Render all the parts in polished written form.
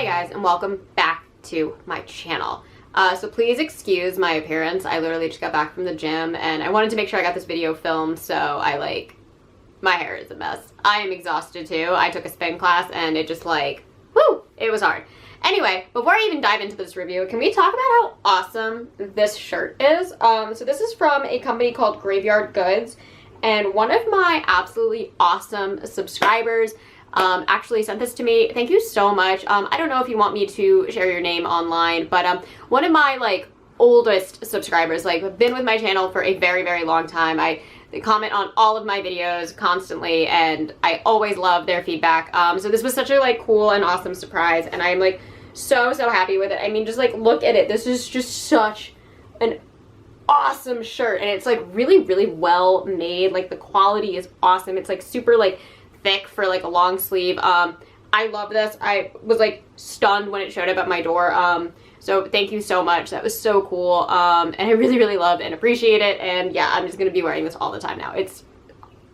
Hi guys, and welcome back to my channel. So please excuse my appearance. I literally just got back from the gym and I wanted to make sure I got this video filmed, so my hair is a mess. I am exhausted too. I took a spin class and it just woo, it was hard. Anyway, before I even dive into this review, can we talk about how awesome this shirt is? So this is from a company called Graveyard Goods, and one of my absolutely awesome subscribers actually sent this to me. Thank you so much. I don't know if you want me to share your name online, but one of my oldest subscribers, been with my channel for a very, very long time. They comment on all of my videos constantly, and I always love their feedback. So this was such a cool and awesome surprise, and I'm so happy with it. I mean, just look at it. This is just such an awesome shirt, and it's really, really well made. The quality is awesome. It's super thick for a long sleeve. I love this. I was stunned when it showed up at my door. So thank you so much. That was so cool. And I really, really love and appreciate it. And yeah, I'm just gonna be wearing this all the time now. It's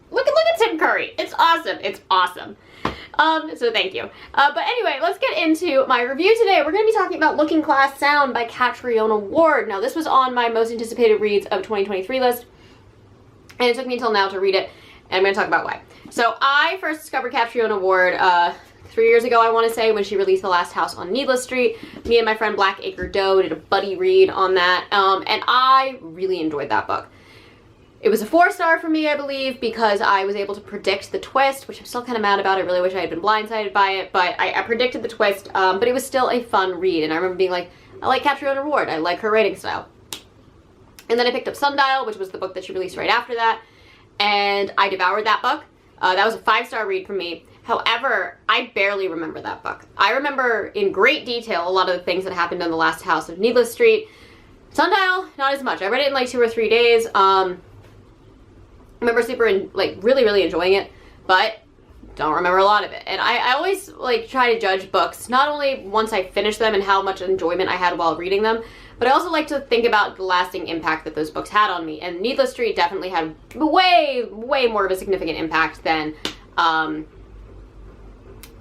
look at Tim Curry. It's awesome. It's awesome. So thank you. But anyway, let's get into my review today. We're gonna be talking about Looking Glass Sound by Catriona Ward. Now this was on my most anticipated reads of 2023 list, and it took me until now to read it, and I'm gonna talk about why. So I first discovered Catriona Ward 3 years ago, I want to say, when she released The Last House on Needless Street. Me and my friend Blackacre Doe did a buddy read on that, and I really enjoyed that book. It was a 4-star for me, I believe, because I was able to predict the twist, which I'm still kind of mad about. I really wish I had been blindsided by it, but I predicted the twist, but it was still a fun read, and I remember being like, I like Catriona Ward, I like her writing style. And then I picked up Sundial, which was the book that she released right after that, and I devoured that book. That was a 5-star read for me. However, I barely remember that book. I remember in great detail a lot of the things that happened on The Last House of Needless Street. Sundial, not as much. I read it in 2 or 3 days. I remember really, really enjoying it, but don't remember a lot of it. And I always try to judge books, not only once I finish them and how much enjoyment I had while reading them, but I also like to think about the lasting impact that those books had on me. And Needless Street definitely had way, way more of a significant impact than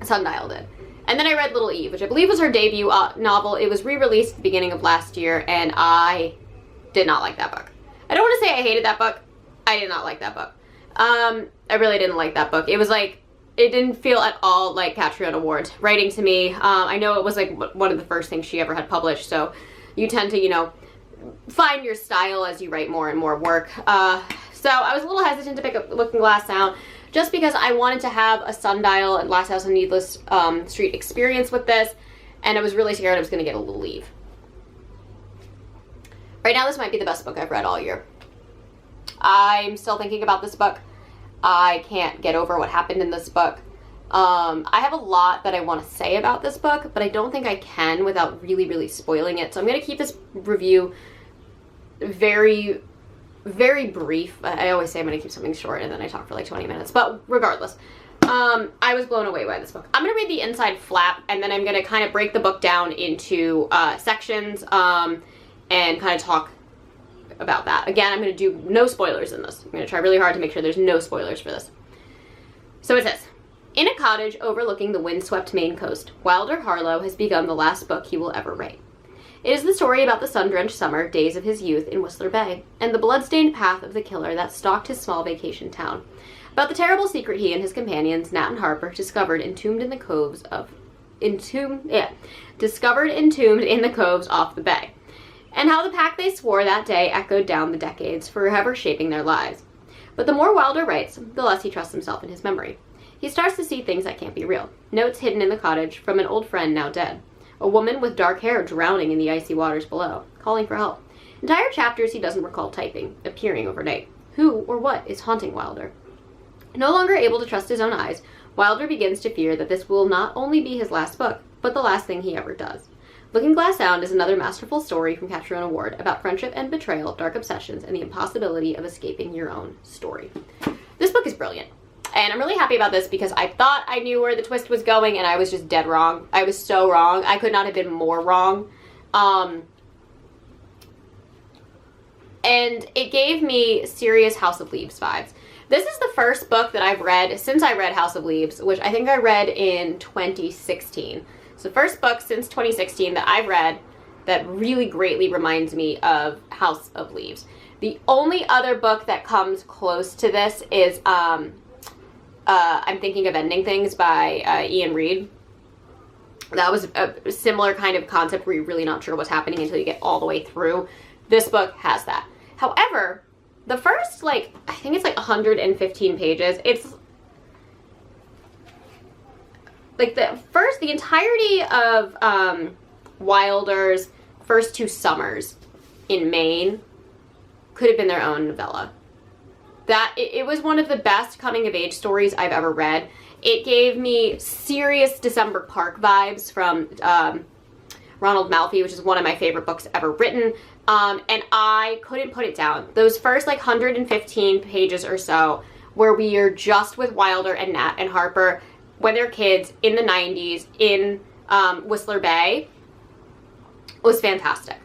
Sundial did. And then I read Little Eve, which I believe was her debut novel. It was re-released at the beginning of last year, and I did not like that book. I don't want to say I hated that book. I did not like that book. I really didn't like that book. It was it didn't feel at all like Catriona Ward's writing to me. I know it was one of the first things she ever had published, so you tend to, find your style as you write more and more work. So I was a little hesitant to pick up Looking Glass Sound, just because I wanted to have a Sundial and Last House on Needless Street experience with this, and I was really scared I was going to get a Little Eve. Right now, this might be the best book I've read all year. I'm still thinking about this book. I can't get over what happened in this book. I have a lot that I want to say about this book, but I don't think I can without really, really spoiling it. So I'm going to keep this review very, very brief. I always say I'm going to keep something short and then I talk for 20 minutes, but regardless, I was blown away by this book. I'm going to read the inside flap, and then I'm going to kind of break the book down into sections and kind of talk about that. Again, I'm going to do no spoilers in this. I'm going to try really hard to make sure there's no spoilers for this. So it says, in a cottage overlooking the windswept Maine coast, Wilder Harlow has begun the last book he will ever write. It is the story about the sun-drenched summer days of his youth in Whistler Bay, and the blood-stained path of the killer that stalked his small vacation town. About the terrible secret he and his companions, Nat and Harper, discovered entombed in the coves off the bay. And how the pact they swore that day echoed down the decades, forever shaping their lives. But the more Wilder writes, the less he trusts himself in his memory. He starts to see things that can't be real. Notes hidden in the cottage from an old friend now dead. A woman with dark hair drowning in the icy waters below, calling for help. Entire chapters he doesn't recall typing, appearing overnight. Who or what is haunting Wilder? No longer able to trust his own eyes, Wilder begins to fear that this will not only be his last book, but the last thing he ever does. Looking Glass Sound is another masterful story from Catriona Ward about friendship and betrayal, dark obsessions, and the impossibility of escaping your own story. This book is brilliant. And I'm really happy about this because I thought I knew where the twist was going, and I was just dead wrong. I was so wrong. I could not have been more wrong. And it gave me serious House of Leaves vibes. This is the first book that I've read since I read House of Leaves, which I think I read in 2016. It's the first book since 2016 that I've read that really greatly reminds me of House of Leaves. The only other book that comes close to this is I'm Thinking of Ending Things by Ian Reid. That was a similar kind of concept where you're really not sure what's happening until you get all the way through. This book has that. However, the first, like, I think it's like 115 pages. It's like the entirety of Wilder's first 2 summers in Maine could have been their own novella. It was one of the best coming of age stories I've ever read. It gave me serious December Park vibes from Ronald Malfi, which is one of my favorite books ever written. And I couldn't put it down. Those first like 115 pages or so where we are just with Wilder and Nat and Harper when they're kids in the 90s in Whistler Bay was fantastic.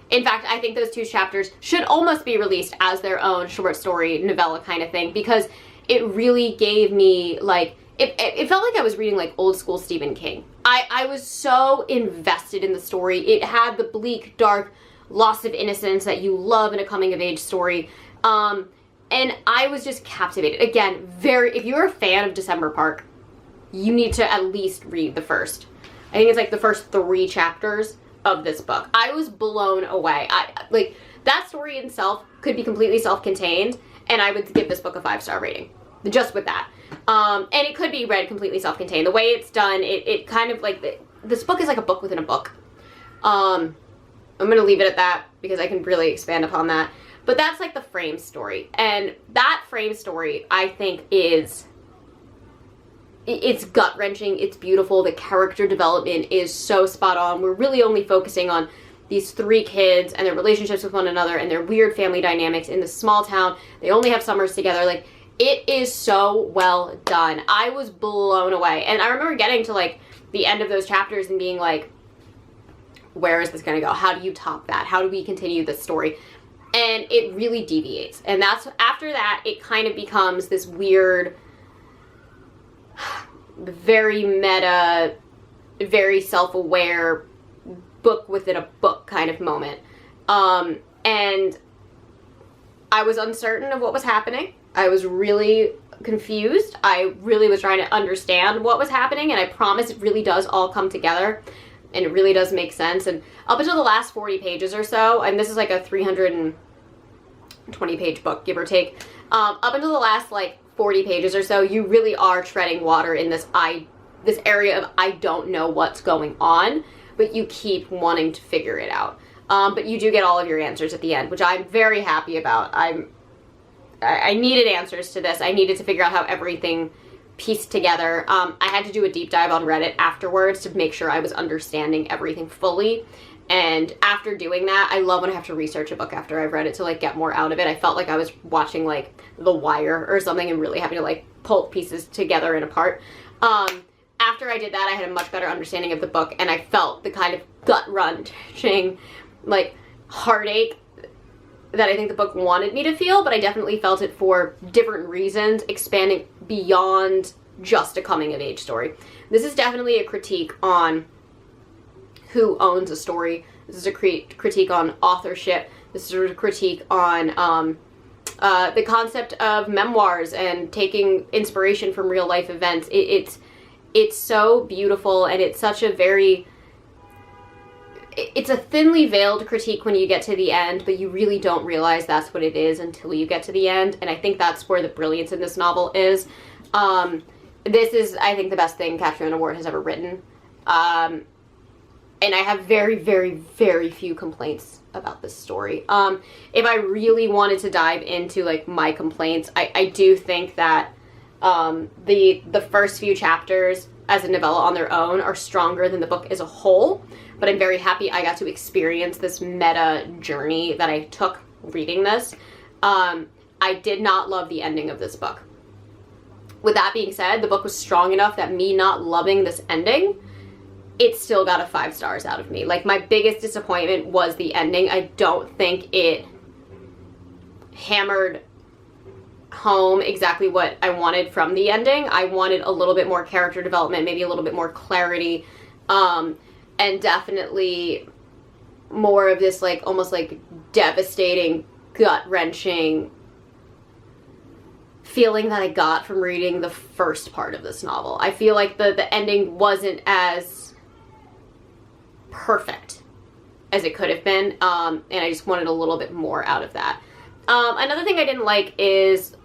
In fact, I think those 2 chapters should almost be released as their own short story novella kind of thing, because it really gave me, like, it felt like I was reading like old school Stephen King. I was so invested in the story. It had the bleak, dark loss of innocence that you love in a coming of age story. And I was just captivated. Again, if you're a fan of December Park, you need to at least read the first. I think it's like the first 3 chapters of this book. I was blown away. Like, that story itself could be completely self-contained, and I would give this book a 5-star rating. Just with that. And it could be read completely self-contained. The way it's done, it kind of like, this book is like a book within a book. I'm going to leave it at that because I can really expand upon that. But that's like the frame story. And that frame story, I think, it's gut-wrenching, it's beautiful, the character development is so spot on. We're really only focusing on these 3 kids and their relationships with one another and their weird family dynamics in this small town. They only have summers together. Like, it is so well done. I was blown away. And I remember getting to like the end of those chapters and being like, where is this gonna go? How do you top that? How do we continue this story? And it really deviates. And that's, after that, it kind of becomes this weird, very meta, very self-aware book within a book kind of moment. And I was uncertain of what was happening. I was really confused. I really was trying to understand what was happening, and I promise it really does all come together, and it really does make sense. And up until the last 40 pages or so, and this is like a 320-page book, give or take, up until the last like 40 pages or so, you really are treading water in this area of I don't know what's going on, but you keep wanting to figure it out. But you do get all of your answers at the end, which I'm very happy about. I needed answers to this. I needed to figure out how everything pieced together. I had to do a deep dive on Reddit afterwards to make sure I was understanding everything fully. And after doing that, I love when I have to research a book after I've read it to like get more out of it. I felt like I was watching like The Wire or something and really having to like pull pieces together and apart. After I did that, I had a much better understanding of the book, and I felt the kind of gut-wrenching, like, heartache that I think the book wanted me to feel, but I definitely felt it for different reasons, expanding beyond just a coming-of-age story. This is definitely a critique on who owns a story. This is a critique on authorship. This is a critique on the concept of memoirs and taking inspiration from real-life events. It's so beautiful, and it's such a it's a thinly veiled critique when you get to the end, but you really don't realize that's what it is until you get to the end, and I think that's where the brilliance in this novel is. This is, I think, the best thing Catriona Ward has ever written, and I have very, very, very few complaints about this story. If I really wanted to dive into, like, my complaints, I do think that the first few chapters as a novella on their own are stronger than the book as a whole, but I'm very happy I got to experience this meta journey that I took reading this. I did not love the ending of this book. With that being said, the book was strong enough that me not loving this ending, it still got a 5 stars out of me. Like, my biggest disappointment was the ending. I don't think it hammered home exactly what I wanted from the ending. I wanted a little bit more character development, maybe a little bit more clarity, And definitely more of this, like, almost like devastating, gut-wrenching feeling that I got from reading the first part of this novel. I feel like the ending wasn't as perfect as it could have been, and I just wanted a little bit more out of that. Another thing I didn't like is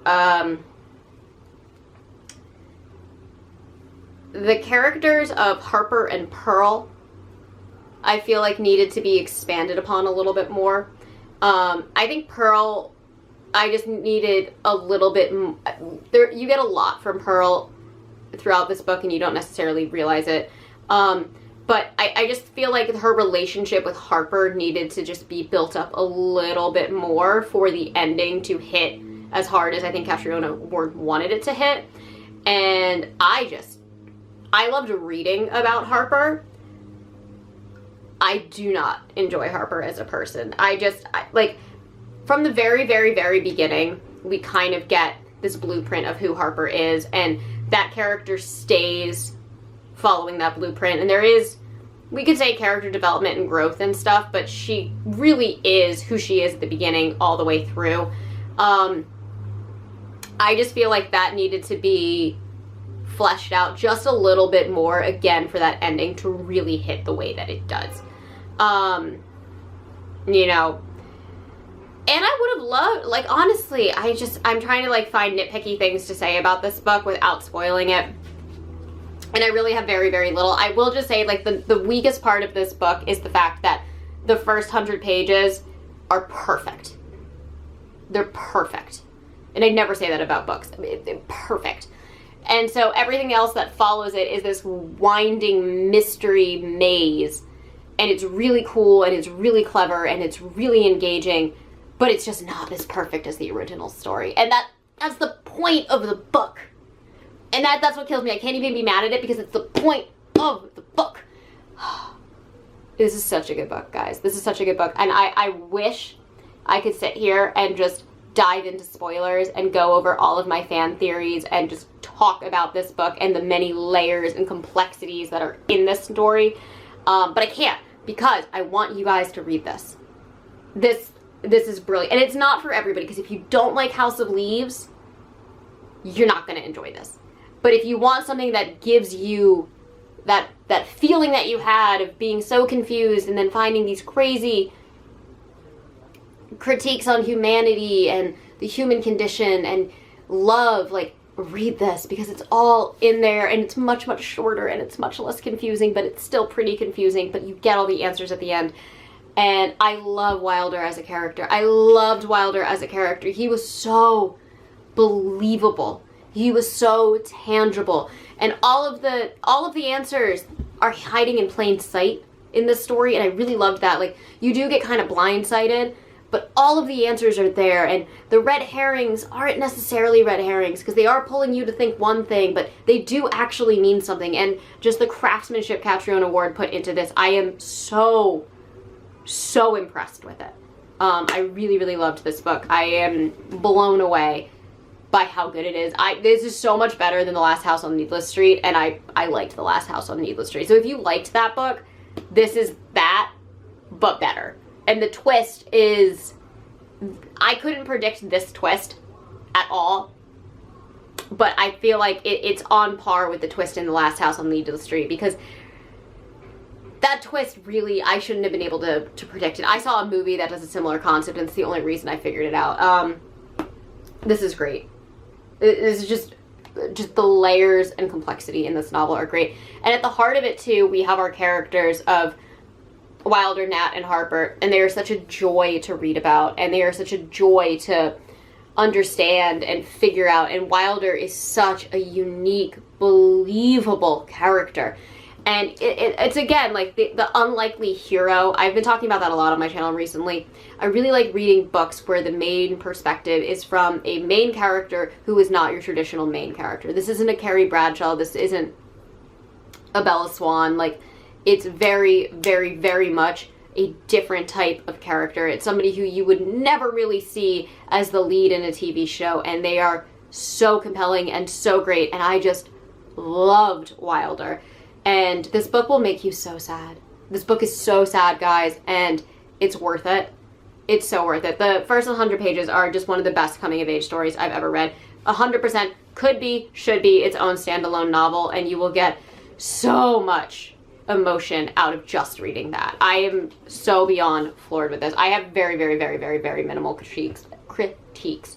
the characters of Harper and Pearl, I feel like needed to be expanded upon a little bit more. I think Pearl, I just needed a little bit, you get a lot from Pearl throughout this book and you don't necessarily realize it. But I just feel like her relationship with Harper needed to just be built up a little bit more for the ending to hit as hard as I think Catriona Ward wanted it to hit. And I loved reading about Harper. I do not enjoy Harper as a person. Like, from the very, very, very beginning, we kind of get this blueprint of who Harper is, and that character stays following that blueprint. And there is, we could say, character development and growth and stuff, but she really is who she is at the beginning all the way through. I just feel like that needed to be fleshed out just a little bit more, again, for that ending to really hit the way that it does. You know, and I would have loved, like, honestly, I'm trying to, like, find nitpicky things to say about this book without spoiling it. And I really have very, very little. I will just say, like, the weakest part of this book is the fact that the first 100 pages are perfect. They're perfect. And I never say that about books. I mean, they're perfect. And so everything else that follows it is this winding mystery maze. And it's really cool, and it's really clever, and it's really engaging, but it's just not as perfect as the original story. And that's the point of the book. And that's what kills me. I can't even be mad at it because it's the point of the book. This is such a good book, guys. This is such a good book. And I wish I could sit here and just dive into spoilers and go over all of my fan theories and just talk about this book and the many layers and complexities that are in this story. But I can't, because I want you guys to read this. This is brilliant. And it's not for everybody, because if you don't like House of Leaves, you're not going to enjoy this. But if you want something that gives you that feeling that you had of being so confused and then finding these crazy critiques on humanity and the human condition and love, like, read this, because it's all in there, and it's much, much shorter, and it's much less confusing, but it's still pretty confusing, but you get all the answers at the end. And I love Wilder as a character. I loved Wilder as a character. He was so believable. He was so tangible. And all of the answers are hiding in plain sight in this story, and I really loved that. Like, you do get kind of blindsided, but all of the answers are there, and the red herrings aren't necessarily red herrings, because they are pulling you to think one thing, but they do actually mean something. And just the craftsmanship Catriona Ward put into this, I am so impressed with it. I really, really loved this book. I am blown away by how good it is. This is so much better than The Last House on Needless Street, and I liked The Last House on Needless Street. So if you liked that book, this is that, but better. And the twist is, I couldn't predict this twist at all, but I feel like it's on par with the twist in The Last House on Needless Street, because that twist, really, I shouldn't have been able to predict it. I saw a movie that does a similar concept, and it's the only reason I figured it out. This is great. This is just the layers and complexity in this novel are great. And at the heart of it, too, we have our characters of Wilder, Nat, and Harper, and they are such a joy to read about, and they are such a joy to understand and figure out. And Wilder is such a unique, believable character. And it's again, like, the unlikely hero. I've been talking about that a lot on my channel recently. I really like reading books where the main perspective is from a main character who is not your traditional main character. This isn't a Carrie Bradshaw. This isn't a Bella Swan. Like, it's very, very, very much a different type of character. It's somebody who you would never really see as the lead in a TV show, and they are so compelling and so great, and I just loved Wilder. And this book will make you so sad. This book is so sad, guys, and it's worth it. It's so worth it. The first 100 pages are just one of the best coming-of-age stories I've ever read. 100% could be, should be its own standalone novel, and you will get so much emotion out of just reading that. I am so beyond floored with this. I have very, very, very, very, very minimal critiques.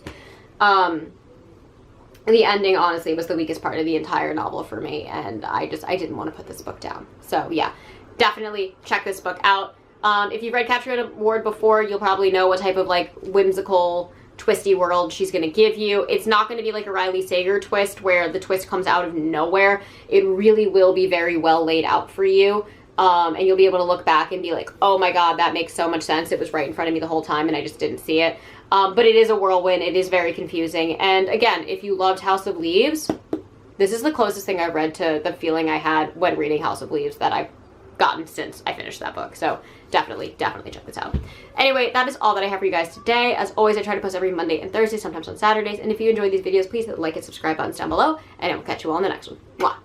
The ending, honestly, was the weakest part of the entire novel for me, and I didn't want to put this book down. So yeah, definitely check this book out. If you've read Catriona Ward before, you'll probably know what type of like whimsical, twisty world she's going to give you. It's not going to be like a Riley Sager twist where the twist comes out of nowhere. It really will be very well laid out for you. And you'll be able to look back and be like, oh my god, that makes so much sense. It was right in front of me the whole time and I just didn't see it. But it is a whirlwind. It is very confusing. And again, if you loved House of Leaves, this is the closest thing I've read to the feeling I had when reading House of Leaves that I've gotten since I finished that book. So definitely check this out. Anyway, that is all that I have for you guys today. As always, I try to post every Monday and Thursday, sometimes on Saturdays. And if you enjoy these videos, please hit the like and subscribe buttons down below. And I will catch you all in the next one. Mwah.